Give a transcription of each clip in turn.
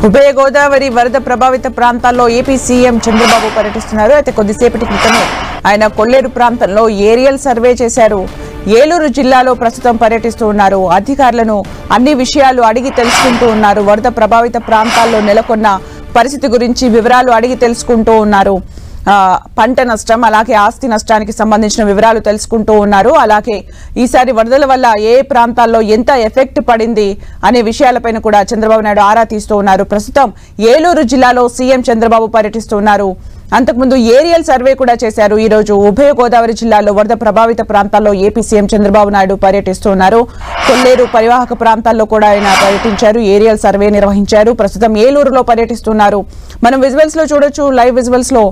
ఉభయ గోదావరి వరద ప్రభావిత ప్రాంతాల్లో ఏపీ సీఎం చంద్రబాబు పర్యటిస్తున్నారు. అయితే కొద్దిసేపటి క్రితమే ఆయన కొల్లేరు ప్రాంతంలో ఏరియల్ సర్వే చేశారు. ఏలూరు జిల్లాలో ప్రస్తుతం పర్యటిస్తూ ఉన్నారు. అధికారులను అన్ని విషయాలు అడిగి తెలుసుకుంటూ ఉన్నారు. వరద ప్రభావిత ప్రాంతాల్లో నెలకొన్న పరిస్థితి గురించి వివరాలు అడిగి తెలుసుకుంటూ ఉన్నారు. పంట నష్టం అలాగే ఆస్తి నష్టానికి సంబంధించిన వివరాలు తెలుసుకుంటూ ఉన్నారు. అలాగే ఈసారి వరదల వల్ల ఏ ప్రాంతాల్లో ఎంత ఎఫెక్ట్ పడింది అనే విషయాలపైన కూడా చంద్రబాబు నాయుడు ఆరా తీస్తూ ఉన్నారు. ప్రస్తుతం ఏలూరు జిల్లాలో సీఎం చంద్రబాబు పర్యటిస్తున్నారు. అంతకుముందు ఏరియల్ సర్వే కూడా చేశారు. ఈ రోజు ఉభయ గోదావరి జిల్లాలో వరద ప్రభావిత ప్రాంతాల్లో ఏపీ సీఎం చంద్రబాబు నాయుడు పర్యటిస్తున్నారు. కొల్లేరు పరివాహక ప్రాంతాల్లో కూడా ఆయన పర్యటించారు. ఏరియల్ సర్వే నిర్వహించారు. ప్రస్తుతం ఏలూరులో పర్యటిస్తున్నారు. మనం విజువల్స్ లో చూడొచ్చు. లైవ్ విజువల్స్ లో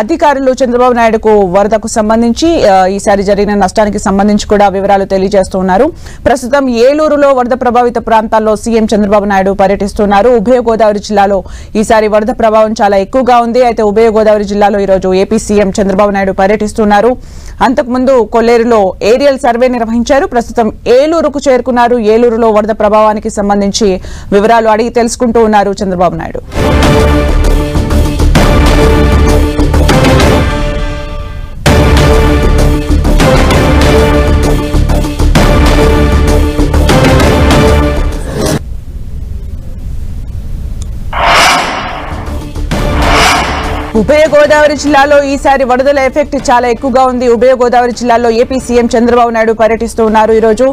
అధికారులు చంద్రబాబు నాయుడుకు వరదకు సంబంధించి ఈసారి జరిగిన నష్టానికి సంబంధించి కూడా వివరాలు తెలియజేస్తున్నారు. ప్రస్తుతం ఏలూరులో వరద ప్రభావిత ప్రాంతాల్లో సీఎం చంద్రబాబు నాయుడు పర్యటిస్తున్నారు. ఉభయ గోదావరి జిల్లాలో ఈసారి వరద ప్రభావం చాలా ఎక్కువగా ఉంది. అయితే ఉభయ గోదావరి జిల్లాలో ఈరోజు ఏపీ సీఎం చంద్రబాబు నాయుడు పర్యటిస్తున్నారు. అంతకుముందు కొల్లేరులో ఏరియల్ సర్వే నిర్వహించారు. ప్రస్తుతం ఏలూరుకు చేరుకున్నారు. ఏలూరులో వరద ప్రభావానికి సంబంధించి వివరాలు అడిగి తెలుసుకుంటూ ఉన్నారు చంద్రబాబు నాయుడు. ఉభయ గోదావరి జిల్లాలో ఈసారి వరదల ఎఫెక్ట్ చాలా ఎక్కువగా ఉంది. ఉభయ గోదావరి జిల్లాలో ఏపీ సీఎం చంద్రబాబు నాయుడు పర్యటిస్తూ ఉన్నారు. ఈరోజు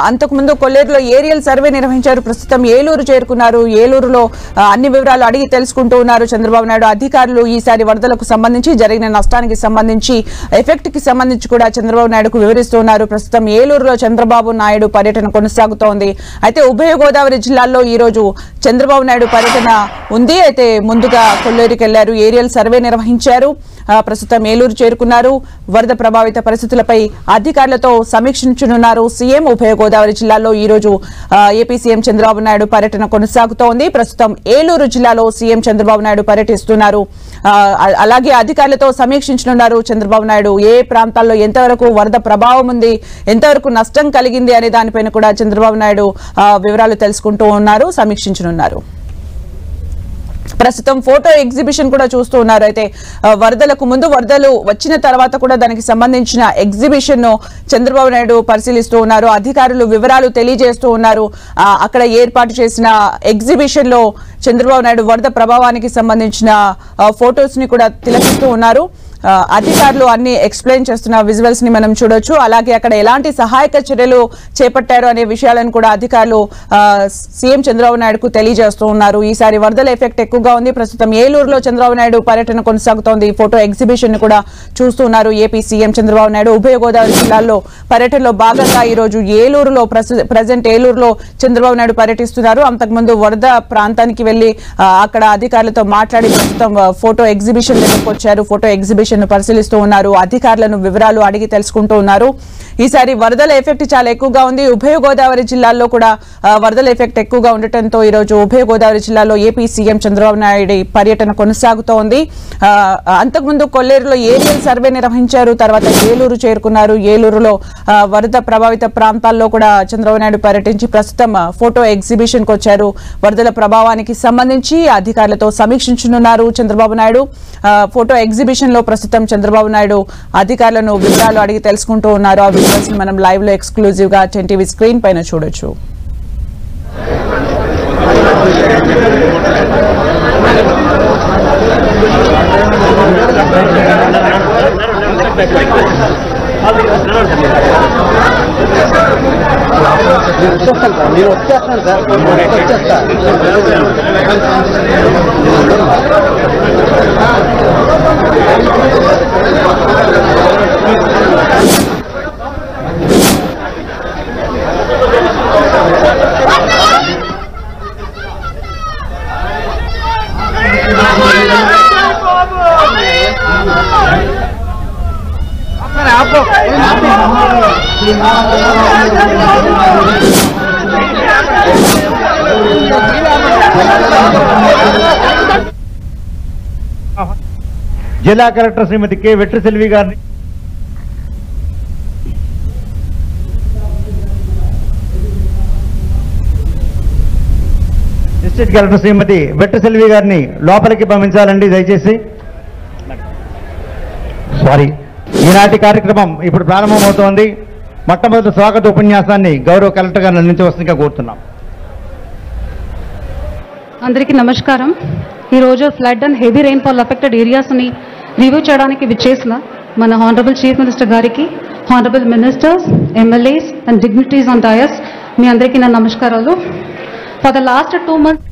అంతకుముందు కొల్లేరులో ఏరియల్ సర్వే నిర్వహించారు. ప్రస్తుతం ఏలూరు చేరుకున్నారు. ఏలూరులో అన్ని వివరాలు అడిగి తెలుసుకుంటూ ఉన్నారు చంద్రబాబు నాయుడు. అధికారులు ఈసారి వరదలకు సంబంధించి జరిగిన నష్టానికి సంబంధించి ఎఫెక్ట్ కి సంబంధించి కూడా చంద్రబాబు నాయుడుకు వివరిస్తూ ఉన్నారు. ప్రస్తుతం ఏలూరులో చంద్రబాబు నాయుడు పర్యటన కొనసాగుతోంది. అయితే ఉభయ గోదావరి జిల్లాల్లో ఈ రోజు చంద్రబాబు నాయుడు పర్యటన ఉంది. అయితే ముందుగా కొల్లేరుకి వెళ్లారు. ఏరియల్ సర్వే నిర్వహించారు. ప్రస్తుతం ఏలూరు చేరుకున్నారు. వరద ప్రభావిత పరిస్థితులపై అధికారులతో సమీక్షించనున్నారు సీఎం. ఉభయ గోదావరి జిల్లాలో ఈ రోజు ఏపీ సీఎం చంద్రబాబు నాయుడు పర్యటన కొనసాగుతోంది. ప్రస్తుతం ఏలూరు జిల్లాలో సీఎం చంద్రబాబు నాయుడు పర్యటిస్తున్నారు. అలాగే అధికారులతో సమీక్షించనున్నారు చంద్రబాబు నాయుడు. ఏ ప్రాంతాల్లో ఎంతవరకు వరద ప్రభావం ఉంది, ఎంతవరకు నష్టం కలిగింది అనే దానిపైన కూడా చంద్రబాబు నాయుడు వివరాలు తెలుసుకుంటూ ఉన్నారు, సమీక్షించనున్నారు. ప్రస్తుతం ఫోటో ఎగ్జిబిషన్ కూడా చూస్తూ ఉన్నారు. అయితే వరదలకు ముందు, వరదలు వచ్చిన తర్వాత కూడా దానికి సంబంధించిన ఎగ్జిబిషన్ ను చంద్రబాబు నాయుడు పరిశీలిస్తూ ఉన్నారు. అధికారులు వివరాలు తెలియజేస్తూ ఉన్నారు. అక్కడ ఏర్పాటు చేసిన ఎగ్జిబిషన్ లో చంద్రబాబు నాయుడు వరద ప్రభావానికి సంబంధించిన ఫొటోస్ ని కూడా తిలకిస్తూ ఉన్నారు. అధికారులు అన్ని ఎక్స్ప్లెయిన్ చేస్తున్న విజువల్స్ ని మనం చూడొచ్చు. అలాగే అక్కడ ఎలాంటి సహాయక చర్యలు చేపట్టారు అనే విషయాలను కూడా అధికారులు సీఎం చంద్రబాబు నాయుడుకు తెలియజేస్తూ ఉన్నారు. ఈసారి వరదల ఎఫెక్ట్ ఎక్కువగా ఉంది. ప్రస్తుతం ఏలూరులో చంద్రబాబు నాయుడు పర్యటన కొనసాగుతోంది. ఫోటో ఎగ్జిబిషన్ ని కూడా చూస్తున్నారు ఏపీ సీఎం చంద్రబాబు నాయుడు. ఉభయ గోదావరి జిల్లాల్లో పర్యటనలో భాగంగా ఈ రోజు ఏలూరులో ప్రజెంట్ ఏలూరులో చంద్రబాబు నాయుడు పర్యటిస్తున్నారు. అంతకుముందు వరద ప్రాంతానికి వెళ్లి అక్కడ అధికారులతో మాట్లాడి ప్రస్తుతం ఫోటో ఎగ్జిబిషన్ దగ్గరకు వచ్చారు. ఫోటో ఎగ్జిబిషన్ పరిశీలిస్తూ ఉన్నారు. అధికారులను వివరాలు అడిగి తెలుసుకుంటూ ఉన్నారు. ఈసారి వరదల ఎఫెక్ట్ చాలా ఎక్కువగా ఉంది. ఉభయ గోదావరి జిల్లాల్లో కూడా వరదల ఎఫెక్ట్ ఎక్కువగా ఉండటంతో ఈ రోజు ఉభయ గోదావరి జిల్లాలో ఏపీ సీఎం చంద్రబాబు నాయుడు పర్యటన కొనసాగుతోంది. అంతకుముందు కొల్లేరులో ఏరియల్ సర్వే నిర్వహించారు. తర్వాత ఏలూరు చేరుకున్నారు. ఏలూరులో వరద ప్రభావిత ప్రాంతాల్లో కూడా చంద్రబాబు నాయుడు పర్యటించి ప్రస్తుతం ఫోటో ఎగ్జిబిషన్ కు వచ్చారు. వరదల ప్రభావానికి సంబంధించి అధికారులతో సమీక్షించనున్నారు చంద్రబాబు నాయుడు. ఫోటో ఎగ్జిబిషన్ లో ప్రస్తుతం చంద్రబాబు నాయుడు అధికారులను వివరాలు అడిగి తెలుసుకుంటూ ఉన్నారు. ఆ విజువల్స్ ని మనం లైవ్ లో ఎక్స్క్లూజివ్ గా 10 టీవీ స్క్రీన్ పైన చూడొచ్చు. నేను వచ్చేస్తాను సార్, జిల్లా కలెక్టర్ శ్రీమతి కె వెట్రిసెల్వి గారిని డిస్ట్రిక్ట్ కలెక్టర్ శ్రీమతి వెట్రిసెల్వి గారిని లోపలికి పంపించాలండి దయచేసి. సారీ, ఈనాటి కార్యక్రమం ఇప్పుడు ప్రారంభమవుతోంది. మొట్టమొదటి స్వాగత ఉపన్యాసాన్ని గౌరవ కలెక్టర్ గారిని అందించవలసిందిగా కోరుతున్నాం. అందరికీ నమస్కారం. ఈరోజు flood and heavy rainfall affected ఏరియాస్ని రివ్యూ చేయడానికి విచ్చేసిన మన హానరబుల్ చీఫ్ మినిస్టర్ గారికి, honourable ministers, MLAs and dignitaries on dais, మీ అందరికీ నా నమస్కారాలు. For the last 2 months